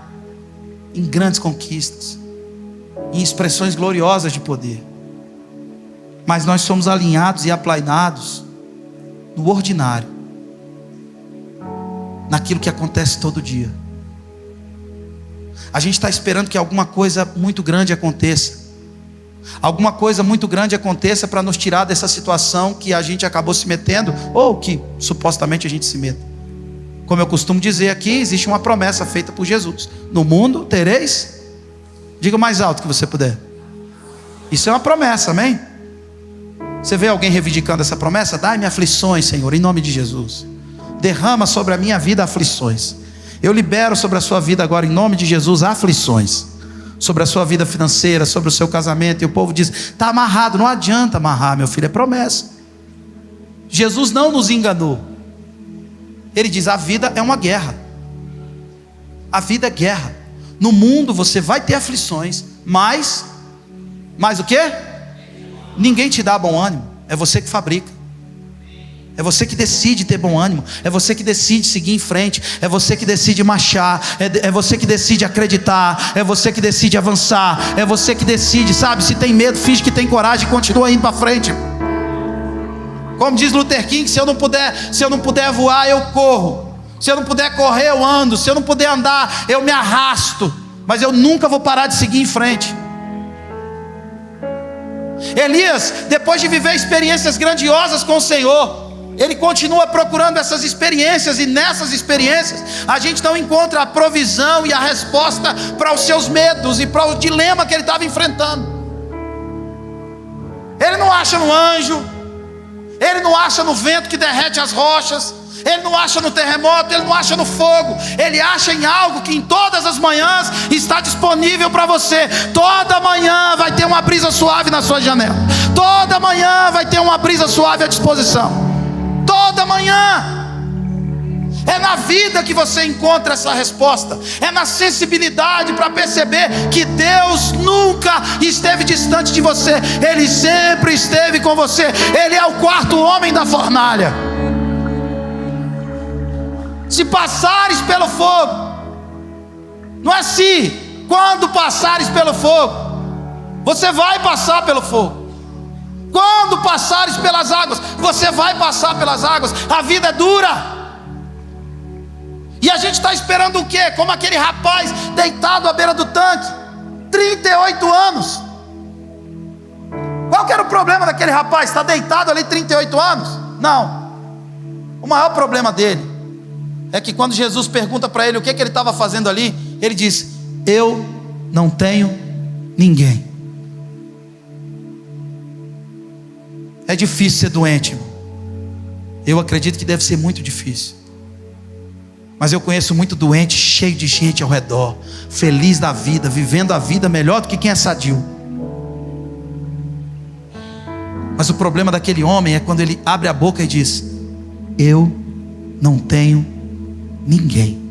em grandes conquistas, em expressões gloriosas de poder. Mas nós somos alinhados e aplainados no ordinário, naquilo que acontece todo dia. A gente está esperando que alguma coisa muito grande aconteça. Alguma coisa muito grande aconteça para nos tirar dessa situação que a gente acabou se metendo, ou que supostamente a gente se meta. Como eu costumo dizer aqui, existe uma promessa feita por Jesus: no mundo tereis, diga o mais alto que você puder. Isso é uma promessa, amém? Você vê alguém reivindicando essa promessa? Dai-me aflições, Senhor, em nome de Jesus. Derrama sobre a minha vida aflições. Eu libero sobre a sua vida agora, em nome de Jesus, aflições. Sobre a sua vida financeira, sobre o seu casamento. E o povo diz: está amarrado. Não adianta amarrar, meu filho, é promessa. Jesus não nos enganou. Ele diz: a vida é uma guerra. A vida é guerra. No mundo você vai ter aflições, mas o quê? Ninguém te dá bom ânimo. É você que fabrica. É você que decide ter bom ânimo. É você que decide seguir em frente. É você que decide marchar. É você que decide acreditar. É você que decide avançar. É você que decide, sabe? Se tem medo, finge que tem coragem e continua indo para frente. Como diz Luther King: se eu não puder voar, eu corro. Se eu não puder correr, eu ando. Se eu não puder andar, eu me arrasto. Mas eu nunca vou parar de seguir em frente. Elias, depois de viver experiências grandiosas com o Senhor, Ele continua procurando essas experiências, e nessas experiências a gente não encontra a provisão e a resposta para os seus medos e para o dilema que ele estava enfrentando. Ele não acha no anjo, ele não acha no vento que derrete as rochas, ele não acha no terremoto, ele não acha no fogo, ele acha em algo que em todas as manhãs está disponível para você. Toda manhã vai ter uma brisa suave na sua janela, toda manhã vai ter uma brisa suave à disposição, toda manhã. É na vida que você encontra essa resposta, é na sensibilidade para perceber que Deus nunca esteve distante de você, Ele sempre esteve com você. Ele é o quarto homem da fornalha. Se passares pelo fogo, não é se, quando passares pelo fogo, você vai passar pelo fogo. Quando passares pelas águas, você vai passar pelas águas. A vida é dura. E a gente está esperando o quê? Como aquele rapaz deitado à beira do tanque, 38 anos. Qual que era o problema daquele rapaz? Está deitado ali 38 anos? Não. O maior problema dele é que quando Jesus pergunta para ele o que ele estava fazendo ali, ele diz: eu não tenho ninguém. É difícil ser doente, irmão. Eu acredito que deve ser muito difícil. Mas eu conheço muito doente, cheio de gente ao redor, feliz da vida, vivendo a vida melhor do que quem é sadio. Mas o problema daquele homem é quando ele abre a boca e diz: eu não tenho ninguém.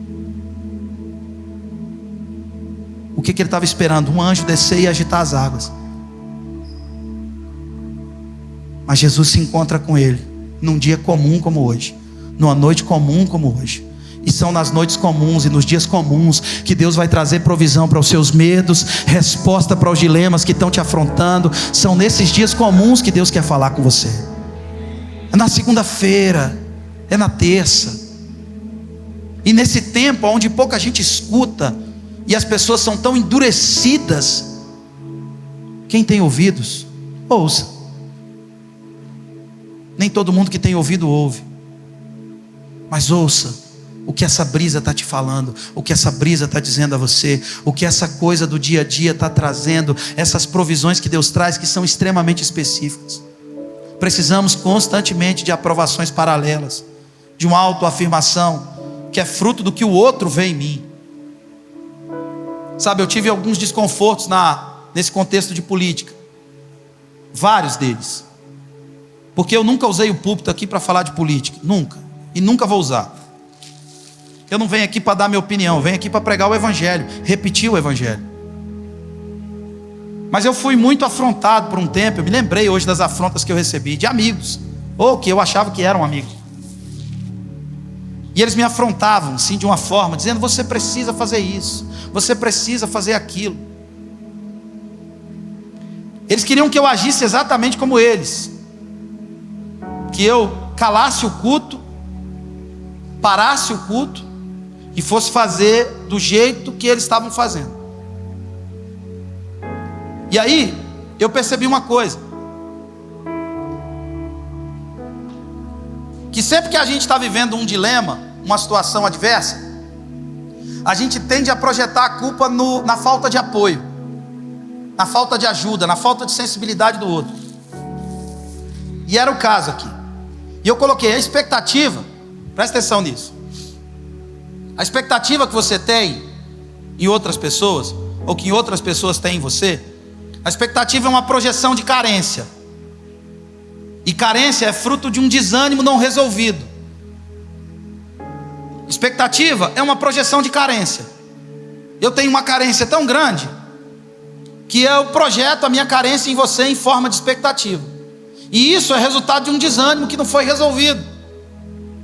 O que ele estava esperando? Um anjo descer e agitar as águas. Mas Jesus se encontra com ele num dia comum como hoje, numa noite comum como hoje. E são nas noites comuns e nos dias comuns que Deus vai trazer provisão para os seus medos, resposta para os dilemas que estão te afrontando. São nesses dias comuns que Deus quer falar com você. É na segunda-feira, é na terça. E nesse tempo onde pouca gente escuta e as pessoas são tão endurecidas, quem tem ouvidos, ouça. Nem todo mundo que tem ouvido ouve, mas ouça o que essa brisa está te falando, o que essa brisa está dizendo a você, o que essa coisa do dia a dia está trazendo, essas provisões que Deus traz, que são extremamente específicas. Precisamos constantemente de aprovações paralelas, de uma autoafirmação que é fruto do que o outro vê em mim. Sabe, eu tive alguns desconfortos nesse contexto de política, vários deles, porque eu nunca usei o púlpito aqui para falar de política, nunca, e nunca vou usar. Eu não venho aqui para dar minha opinião, eu venho aqui para pregar o Evangelho, repetir o Evangelho. Mas eu fui muito afrontado por um tempo. Eu me lembrei hoje das afrontas que eu recebi de amigos, ou que eu achava que eram amigos. E eles me afrontavam assim de uma forma, dizendo: você precisa fazer isso, você precisa fazer aquilo. Eles queriam que eu agisse exatamente como eles, que eu calasse o culto, parasse o culto e fosse fazer do jeito que eles estavam fazendo. E aí eu percebi uma coisa, que sempre que a gente está vivendo um dilema, uma situação adversa, a gente tende a projetar a culpa na falta de apoio, na falta de ajuda, na falta de sensibilidade do outro. E era o caso aqui. E eu coloquei a expectativa, presta atenção nisso, a expectativa que você tem em outras pessoas, ou que outras pessoas têm em você, a expectativa é uma projeção de carência. E carência é fruto de um desânimo não resolvido. Expectativa é uma projeção de carência. Eu tenho uma carência tão grande que eu projeto a minha carência em você em forma de expectativa. E isso é resultado de um desânimo que não foi resolvido,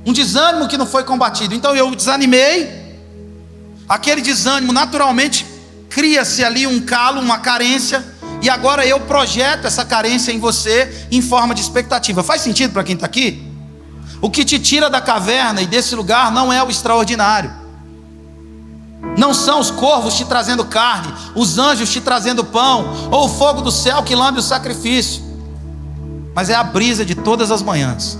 um desânimo que não foi combatido. Então eu desanimei, aquele desânimo naturalmente cria-se ali um calo, uma carência, e agora eu projeto essa carência em você em forma de expectativa. Faz sentido para quem está aqui? O que te tira da caverna e desse lugar não é o extraordinário, não são os corvos te trazendo carne, os anjos te trazendo pão, ou o fogo do céu que lambe o sacrifício, mas é a brisa de todas as manhãs,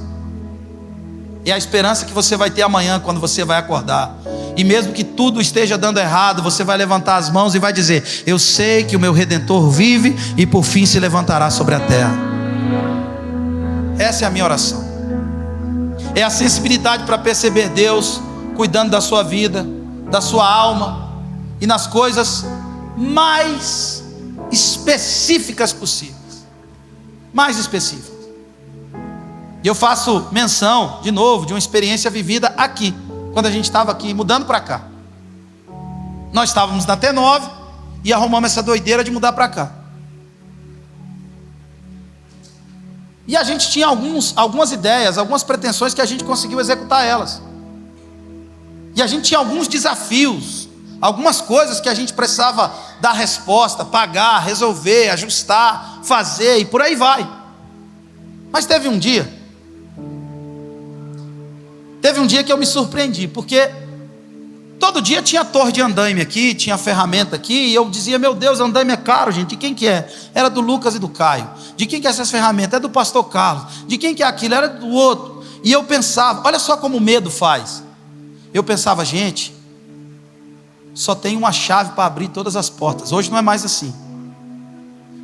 É a esperança que você vai ter amanhã quando você vai acordar. E mesmo que tudo esteja dando errado, você vai levantar as mãos e vai dizer: eu sei que o meu Redentor vive e por fim se levantará sobre a terra. Essa é a minha oração. É a sensibilidade para perceber Deus cuidando da sua vida, da sua alma e nas coisas mais específicas possíveis. Mais específicas. E eu faço menção, de novo, de uma experiência vivida aqui, quando a gente estava aqui, mudando para cá. Nós estávamos na T9 e arrumamos essa doideira de mudar para cá. E a gente tinha algumas ideias, algumas pretensões que a gente conseguiu executar elas. E a gente tinha alguns desafios, algumas coisas que a gente precisava dar resposta, pagar, resolver, ajustar, fazer e por aí vai. Mas teve um dia que eu me surpreendi, porque todo dia tinha torre de andaime aqui, tinha ferramenta aqui, e eu dizia: meu Deus, andaime é caro, gente. De quem que é? Era do Lucas e do Caio. De quem que é essas ferramentas? É do pastor Carlos. De quem que é aquilo? Era do outro. E eu pensava, olha só como o medo faz. Eu pensava: gente, só tem uma chave para abrir todas as portas. Hoje não é mais assim.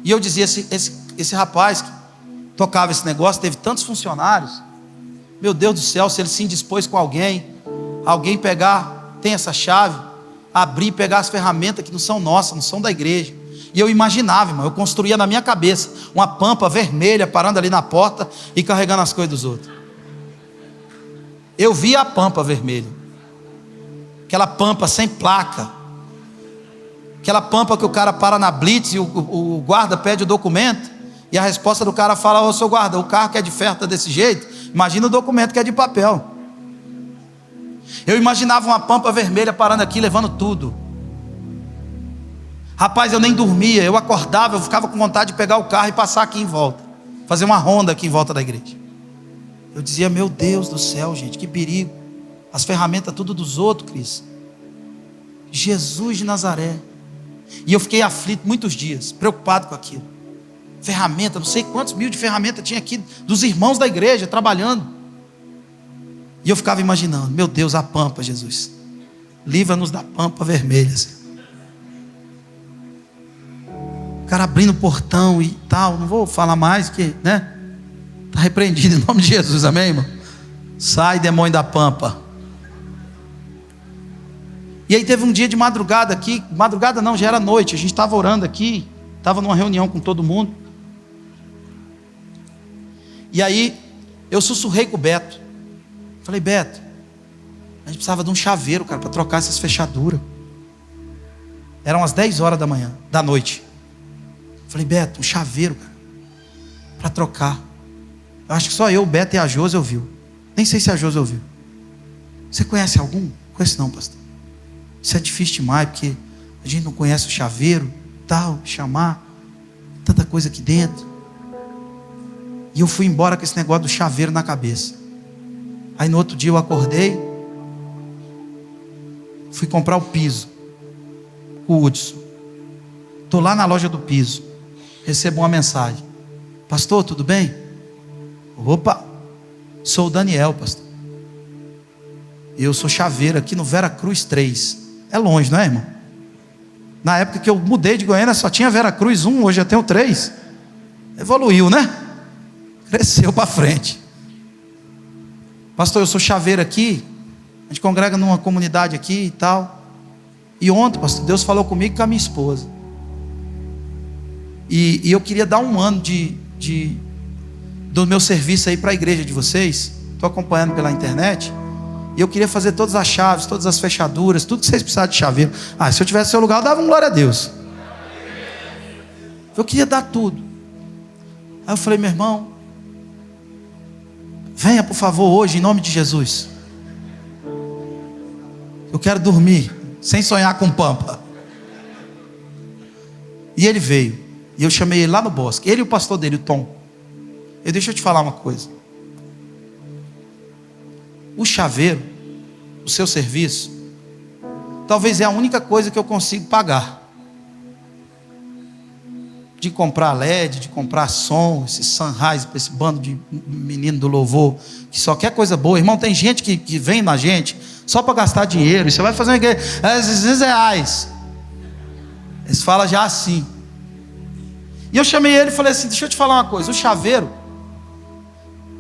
E eu dizia: esse rapaz que tocava esse negócio, teve tantos funcionários. Meu Deus do céu, se ele se indispôs com alguém pegar, tem essa chave, abrir e pegar as ferramentas que não são nossas, não são da igreja. E eu imaginava, irmão, eu construía na minha cabeça uma pampa vermelha parando ali na porta e carregando as coisas dos outros. Eu via a pampa vermelha, aquela pampa sem placa, aquela pampa que o cara para na blitz e o guarda pede o documento e a resposta do cara fala: ô, seu guarda, o carro que é de ferro está desse jeito, imagina o documento que é de papel. Eu imaginava uma pampa vermelha parando aqui, levando tudo. Rapaz, eu nem dormia, eu acordava, eu ficava com vontade de pegar o carro e passar aqui em volta, fazer uma ronda aqui em volta da igreja. Eu dizia: meu Deus do céu, gente, que perigo. As ferramentas tudo dos outros, Cris. Jesus de Nazaré. E eu fiquei aflito muitos dias, preocupado com aquilo. Ferramenta, não sei quantos mil de ferramenta tinha aqui dos irmãos da igreja trabalhando. E eu ficava imaginando: meu Deus, a pampa, Jesus, livra-nos da pampa vermelha. O cara abrindo o portão e tal, não vou falar mais, porque, né? Está repreendido em nome de Jesus, amém, irmão? Sai, demônio da pampa. E aí teve um dia de madrugada aqui, madrugada não, já era noite, a gente estava orando aqui, estava numa reunião com todo mundo. E aí eu sussurrei com o Beto. Falei: Beto, a gente precisava de um chaveiro, cara, para trocar essas fechaduras. Eram as 10 horas da noite. Falei: Beto, um chaveiro, cara, para trocar. Eu acho que só eu, o Beto e a Josi ouviu. Nem sei se a Josi ouviu. Você conhece algum? Conheço não, pastor. Isso é difícil demais, porque a gente não conhece o chaveiro, tal, chamar, tanta coisa aqui dentro. E eu fui embora com esse negócio do chaveiro na cabeça. Aí no outro dia eu acordei, fui comprar o piso com o Hudson. Estou lá na loja do piso, recebo uma mensagem: pastor, tudo bem? Opa, sou o Daniel, pastor. Eu sou chaveiro aqui no Vera Cruz 3. É longe, não é, irmão? Na época que eu mudei de Goiânia só tinha Vera Cruz 1, hoje já tem o 3. Evoluiu, né? Cresceu para frente. Pastor, eu sou chaveiro aqui, a gente congrega numa comunidade aqui e tal. E ontem, pastor, Deus falou comigo e com a minha esposa. E eu queria dar um ano do meu serviço aí para a igreja de vocês. Estou acompanhando pela internet. E eu queria fazer todas as chaves, todas as fechaduras, tudo que vocês precisarem de chaveiro. Se eu tivesse seu lugar, eu dava um glória a Deus. Eu queria dar tudo. Aí eu falei: meu irmão, venha por favor hoje, em nome de Jesus. Eu quero dormir, sem sonhar com pampa. E ele veio. E eu chamei ele lá no bosque. Ele e o pastor dele, o Tom. Deixa eu te falar uma coisa. O chaveiro, o seu serviço, talvez é a única coisa que eu consigo pagar. de comprar LED, de comprar som, esse sunrise para esse bando de menino do louvor, que só quer coisa boa. Irmão, tem gente que vem na gente só para gastar dinheiro. E você vai fazer o quê? Esses reais. Eles falam já assim. E eu chamei ele e falei assim: deixa eu te falar uma coisa. O chaveiro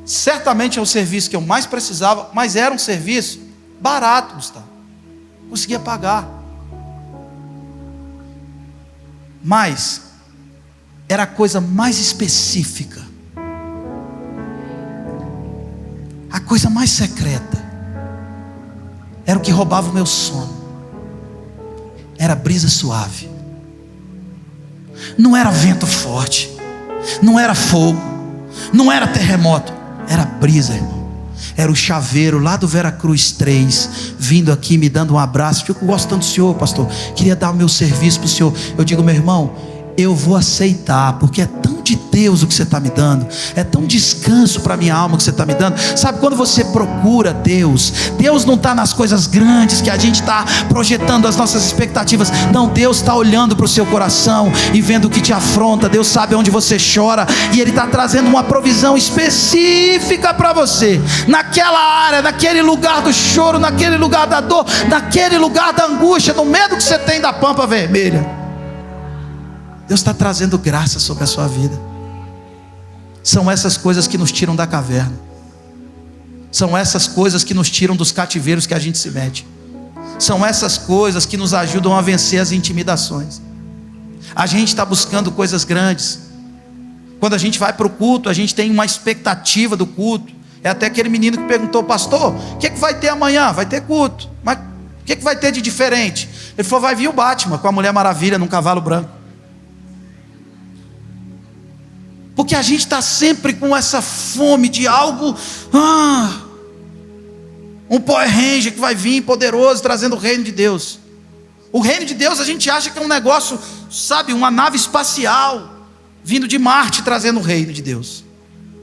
certamente é o serviço que eu mais precisava, mas era um serviço barato, Gustavo. Conseguia pagar. Mas era a coisa mais específica, a coisa mais secreta, era o que roubava o meu sono. Era brisa suave. Não era vento forte, não era fogo, não era terremoto, era brisa, irmão. Era o chaveiro lá do Veracruz 3 vindo aqui me dando um abraço. Eu gosto tanto do senhor, pastor, queria dar o meu serviço para o senhor. Eu digo: meu irmão, eu vou aceitar, porque é tão de Deus o que você está me dando, é tão descanso para a minha alma o que você está me dando. Sabe, quando você procura Deus, Deus não está nas coisas grandes que a gente está projetando as nossas expectativas. Não, Deus está olhando para o seu coração e vendo o que te afronta. Deus sabe onde você chora, e Ele está trazendo uma provisão específica para você, naquela área, naquele lugar do choro, naquele lugar da dor, naquele lugar da angústia, no medo que você tem da pampa vermelha. Deus está trazendo graça sobre a sua vida. São essas coisas que nos tiram da caverna. São essas coisas que nos tiram dos cativeiros que a gente se mete. São essas coisas que nos ajudam a vencer as intimidações. A gente está buscando coisas grandes. Quando a gente vai para o culto, a gente tem uma expectativa do culto. É até aquele menino que perguntou: pastor, o que vai ter amanhã? Vai ter culto, mas o que vai ter de diferente? Ele falou: vai vir o Batman com a Mulher Maravilha num cavalo branco. Porque a gente está sempre com essa fome de algo, um Power Ranger que vai vir poderoso, trazendo o reino de Deus. O reino de Deus a gente acha que é um negócio, sabe, uma nave espacial, vindo de Marte, trazendo o reino de Deus.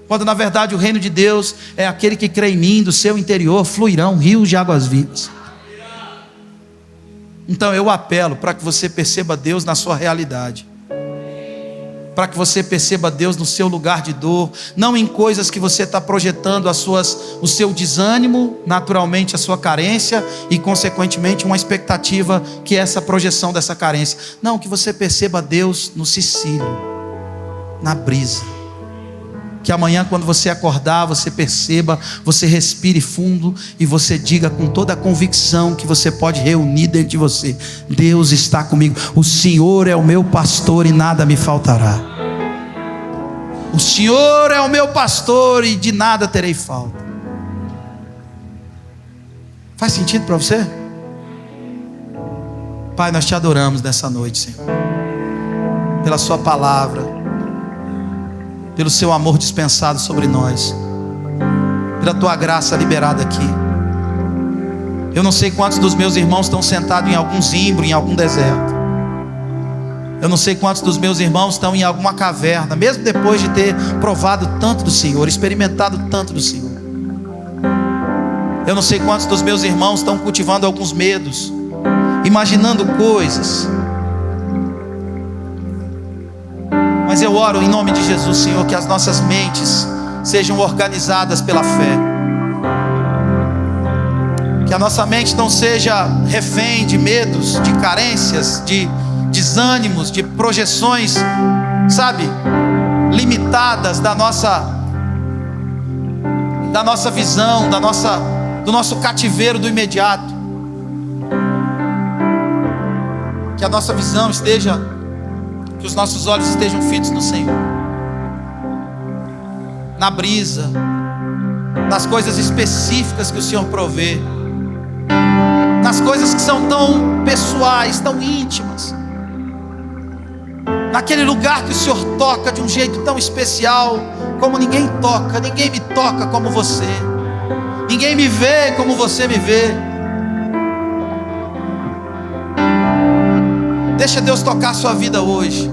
Quando na verdade o reino de Deus é aquele que crê em mim, do seu interior fluirão rios de águas vivas. Então eu apelo para que você perceba Deus na sua realidade, para que você perceba Deus no seu lugar de dor, não em coisas que você está projetando o seu desânimo, naturalmente a sua carência e consequentemente uma expectativa que é essa projeção dessa carência. Não, que você perceba Deus no cicílio, na brisa. Que amanhã, quando você acordar, você perceba, você respire fundo e você diga com toda a convicção que você pode reunir dentro de você: Deus está comigo, o Senhor é o meu pastor e nada me faltará. O Senhor é o meu pastor e de nada terei falta. Faz sentido para você? Pai, nós te adoramos nessa noite, Senhor, pela sua palavra, pelo seu amor dispensado sobre nós, pela tua graça liberada aqui. Eu não sei quantos dos meus irmãos estão sentados em algum zimbro, em algum deserto. Eu não sei quantos dos meus irmãos estão em alguma caverna, mesmo depois de ter provado tanto do Senhor, experimentado tanto do Senhor. Eu não sei quantos dos meus irmãos estão cultivando alguns medos, imaginando coisas. Mas eu oro em nome de Jesus, Senhor, que as nossas mentes sejam organizadas pela fé. Que a nossa mente não seja refém de medos, de carências, de desânimos, de projeções, sabe, limitadas da nossa visão, do nosso cativeiro do imediato. Que a nossa visão esteja, que os nossos olhos estejam fitos no Senhor, na brisa, nas coisas específicas que o Senhor provê, nas coisas que são tão pessoais, tão íntimas, naquele lugar que o Senhor toca de um jeito tão especial, como ninguém toca. Ninguém me toca como você, ninguém me vê como você me vê. Deixa Deus tocar a sua vida hoje.